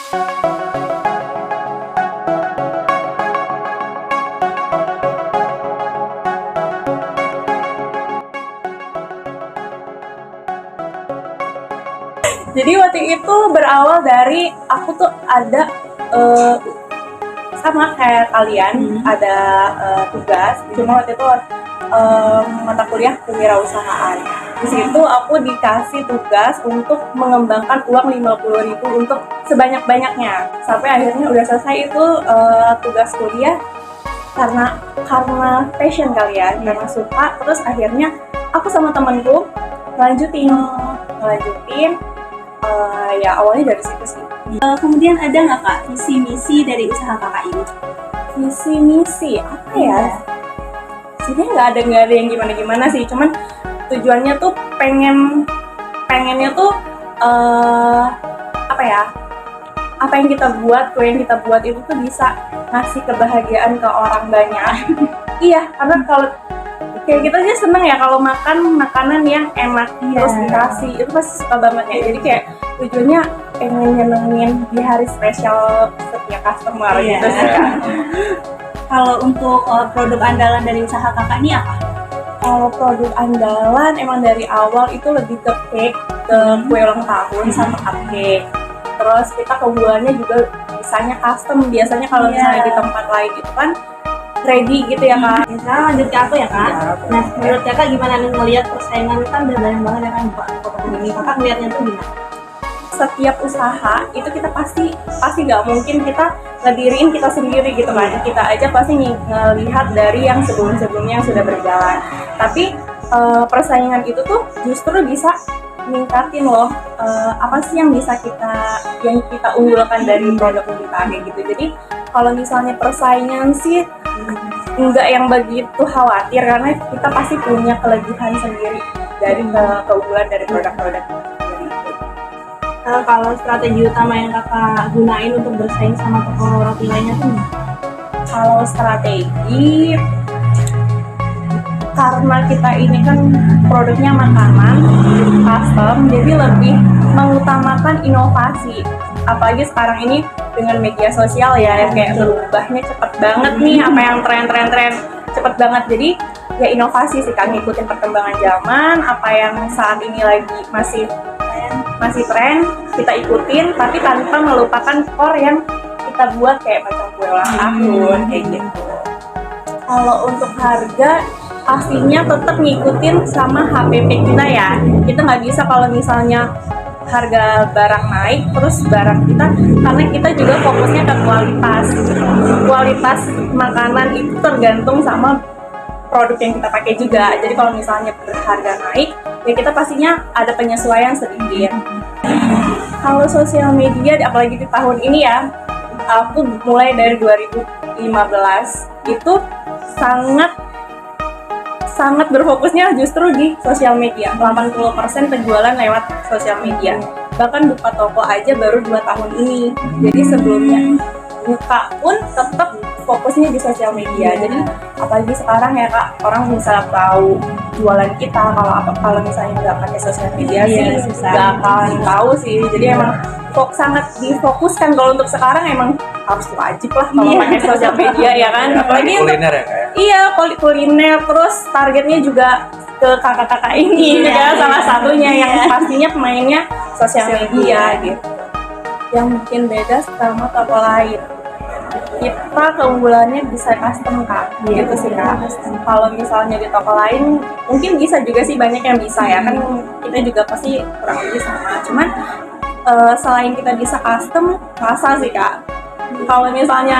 Jadi waktu itu berawal dari aku tuh ada sama kayak kalian ada tugas, cuma waktu itu mata kuliah kewirausahaan. Di situ aku dikasih tugas untuk mengembangkan uang 50.000 untuk sebanyak-banyaknya. Sampai akhirnya udah selesai itu tugas kuliah karena passion kalian, karena suka. Terus akhirnya aku sama temenku lanjutin. Ya awalnya dari situ sih. Kemudian ada nggak Kak visi misi dari usaha Kakak ini? Visi misi apa ya? Sebenarnya nggak ada yang gimana sih. Cuman tujuannya tuh pengennya tuh apa ya? Apa yang kita buat, kue yang kita buat itu tuh bisa ngasih kebahagiaan ke orang banyak. Iya, karena kalau kayak kita aja seneng ya kalau makan makanan yang enak terus dikasih, itu pasti suka banget ya. Jadi kayak tujuannya pengen nyenengin di hari spesial setiap customer gitu sih. Kalau untuk produk andalan dari usaha Kakak ini apa? Kalau produk andalan emang dari awal itu lebih ke cake, ke kue ulang tahun sama cupcake. Terus kita kebuahannya juga misalnya custom, biasanya kalau misalnya di tempat lain itu kan ready gitu ya Kak. Sekarang lanjut ke aku ya Kak. Nah menurut Kakak gimana nih ngelihat persaingan kan udah banyak banget ya kan buat toko ini. Kakak ngelihatnya tuh gimana? Setiap usaha itu kita pasti nggak mungkin kita ngediriin kita sendiri gitu kan. Kita aja pasti ngelihat dari yang sebelumnya yang sudah berjalan. Tapi persaingan itu tuh justru bisa ningkatin loh apa sih yang bisa kita unggulkan dari produk kita kayak gitu. Jadi kalau misalnya persaingan sih enggak yang begitu khawatir karena kita pasti punya kelebihan sendiri dari keunggulan dari produk-produk. Kalau strategi utama yang Kakak gunain untuk bersaing sama toko roti lainnya tuh? Kalau strategi, karena kita ini kan produknya makanan, custom, jadi lebih mengutamakan inovasi. Apalagi sekarang ini dengan media sosial ya, yang kayak berubahnya cepet banget nih, apa yang tren cepet banget. Jadi ya inovasi sih kan, ngikutin perkembangan zaman, apa yang saat ini lagi masih tren, kita ikutin, tapi tanpa melupakan core yang kita buat kayak macam kue ulang tahun kayak gitu. Kalau untuk harga pastinya tetap ngikutin sama HPP kita ya. Kita nggak bisa kalau misalnya harga barang naik terus barang kita, karena kita juga fokusnya ke kualitas makanan itu tergantung sama produk yang kita pakai juga. Jadi kalau misalnya harga naik ya kita pastinya ada penyesuaian sedikit. Kalau sosial media apalagi di tahun ini ya, aku mulai dari 2015 itu sangat berfokusnya justru di sosial media. 80% penjualan lewat sosial media. Bahkan buka toko aja baru 2 tahun ini. Jadi sebelumnya buka pun tetap fokusnya di sosial media. Jadi apalagi sekarang ya Kak, orang bisa tahu jualan kita kalau misalnya nggak pakai sosial media sih nggak akan tahu sih. Jadi emang sangat difokuskan. Kalau untuk sekarang emang harus wajib lah kalau pakai sosial media ya kan. Apalagi kuliner ya Kak? Iya, kuliner. Terus targetnya juga ke kakak-kakak ini juga salah satunya yang pastinya pemainnya sosial media gitu. Yang bikin beda sama toko lain, kita keunggulannya bisa custom Kak, gitu sih Kak. Kalau misalnya di toko lain mungkin bisa juga sih, banyak yang bisa ya kan, kita juga pasti kurang lebih sama. Cuman selain kita bisa custom, rasa sih Kak. Kalau misalnya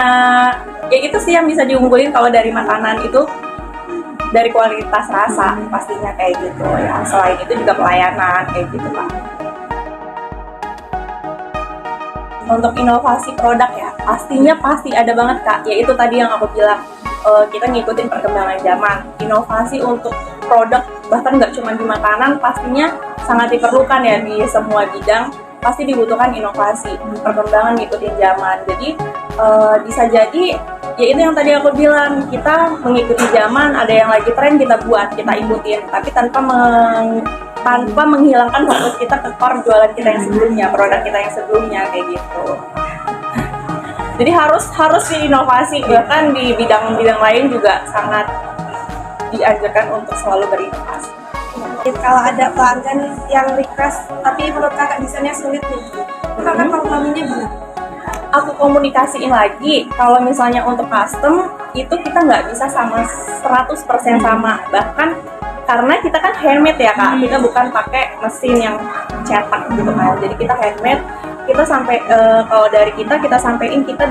ya itu sih yang bisa diunggulin kalau dari makanan itu, dari kualitas rasa pastinya kayak gitu ya. Selain itu juga pelayanan kayak gitu Kak. Untuk inovasi produk ya, pastinya pasti ada banget Kak. Yaitu tadi yang aku bilang, kita ngikutin perkembangan zaman. Inovasi untuk produk, bahkan nggak cuma di makanan, pastinya sangat diperlukan ya di semua bidang. Pasti dibutuhkan inovasi, perkembangan ngikutin zaman. Jadi bisa jadi ya itu yang tadi aku bilang, kita mengikuti zaman, ada yang lagi tren kita buat, kita ikutin, tapi tanpa menghilangkan fokus kita ke core jualan kita yang sebelumnya, produk kita yang sebelumnya kayak gitu. Jadi harus diinovasi, bahkan di bidang-bidang lain juga sangat dianjurkan untuk selalu berinovasi. Kalau ada pelanggan yang request tapi menurut kakak desainnya sulit nih, kakak komprominya gimana? Aku komunikasiin lagi, kalau misalnya untuk custom itu kita nggak bisa sama 100% sama, bahkan karena kita kan handmade ya kak, kita bukan pakai mesin yang cetak gitu kan, jadi kita handmade, kita sampai kalau dari kita sampaikan kita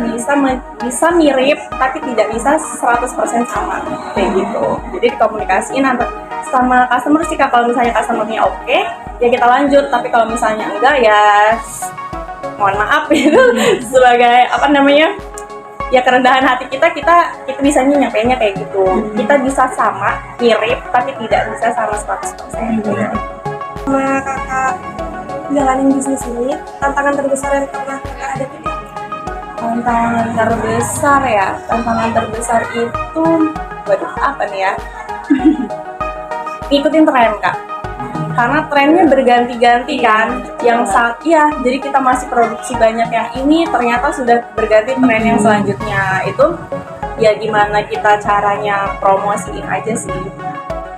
bisa mirip tapi tidak bisa 100% sama kayak gitu. Jadi dikomunikasiin sama customer sih kak, kalau misalnya customernya oke, ya kita lanjut, tapi kalau misalnya enggak ya mohon maaf itu sebagai apa namanya, ya kerendahan hati kita bisanya nyampeinnya kayak gitu. Kita bisa sama mirip tapi tidak bisa sama 100%. Sama kakak jalanin bisnis ini, tantangan terbesar yang pernah kakak hadapi? Tantangan terbesar itu waduh apa nih ya. Ikutin tren kak, karena trennya berganti-ganti kan, yang saat jadi kita masih produksi banyak yang ini, ternyata sudah berganti tren yang selanjutnya. Itu ya gimana kita caranya promosiin aja sih.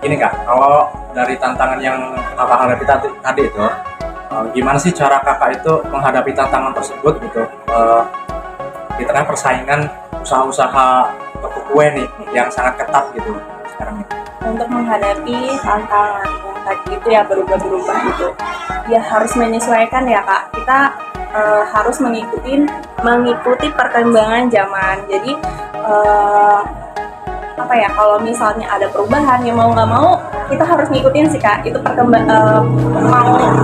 Ini kak, kalau dari tantangan yang kakak hadapi tadi itu, gimana sih cara kakak itu menghadapi tantangan tersebut gitu, di tengah persaingan usaha-usaha toko kue nih yang sangat ketat gitu sekarang ini? Untuk menghadapi tantangan yang tadi itu ya berubah-berubah gitu, ya harus menyesuaikan ya kak. Kita harus mengikuti perkembangan zaman. Jadi apa ya, kalau misalnya ada perubahan ya mau nggak mau kita harus ngikutin sih kak. Itu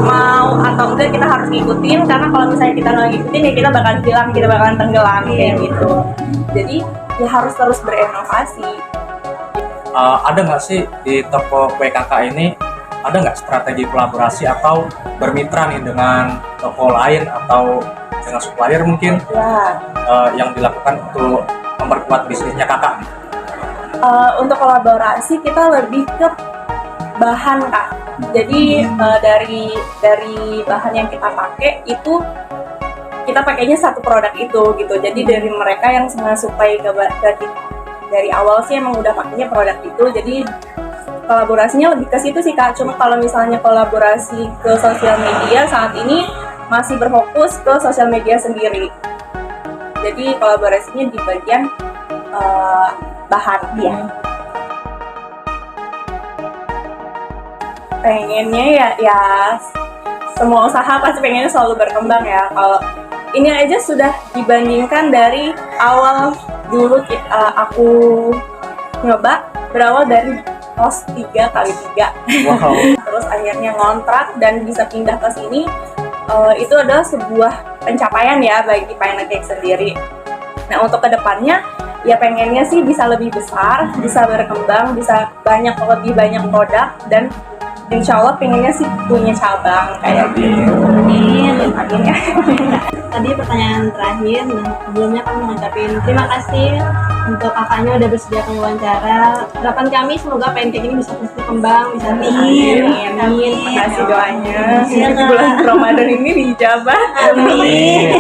mau atau enggak kita harus ngikutin, karena kalau misalnya kita nggak ngikutin ya kita bakalan hilang, kita bakalan tenggelam kayak gitu. Jadi ya harus terus berinovasi. Ada nggak sih di toko kue kakak ini, ada nggak strategi kolaborasi atau bermitra nih dengan toko lain atau dengan supplier mungkin yang dilakukan untuk memperkuat bisnisnya kakak? Untuk kolaborasi kita lebih ke bahan kak. Jadi dari bahan yang kita pakai itu kita pakainya satu produk itu gitu. Jadi dari mereka yang suplai ke kita dari awal sih emang udah pakainya produk itu. Jadi kolaborasinya lebih ke situ sih kak. Cuma kalau misalnya kolaborasi ke sosial media saat ini masih berfokus ke sosial media sendiri. Jadi kolaborasinya di bagian bahan ya. Pengennya ya semua usaha pasti pengennya selalu berkembang ya. Kalau ini aja sudah dibandingkan dari awal dulu aku nyoba, berawal dari kos 3x3. Wow. Terus akhirnya ngontrak dan bisa pindah ke sini, itu adalah sebuah pencapaian ya bagi Pineapple Cake sendiri. Nah untuk kedepannya ya pengennya sih bisa lebih besar, bisa berkembang, bisa lebih banyak produk, dan insya Allah pengennya sih punya cabang kayak gitu. Amin ya. Tadi pertanyaan terakhir, sebelumnya kami mengucapkan terima kasih untuk kakaknya udah bersedia wawancara. Harapan kami semoga Pineapple Cake ini bisa terus berkembang, bisa Amin. Terima kasih doanya. Di bulan Ramadan ini dijabah. Amin.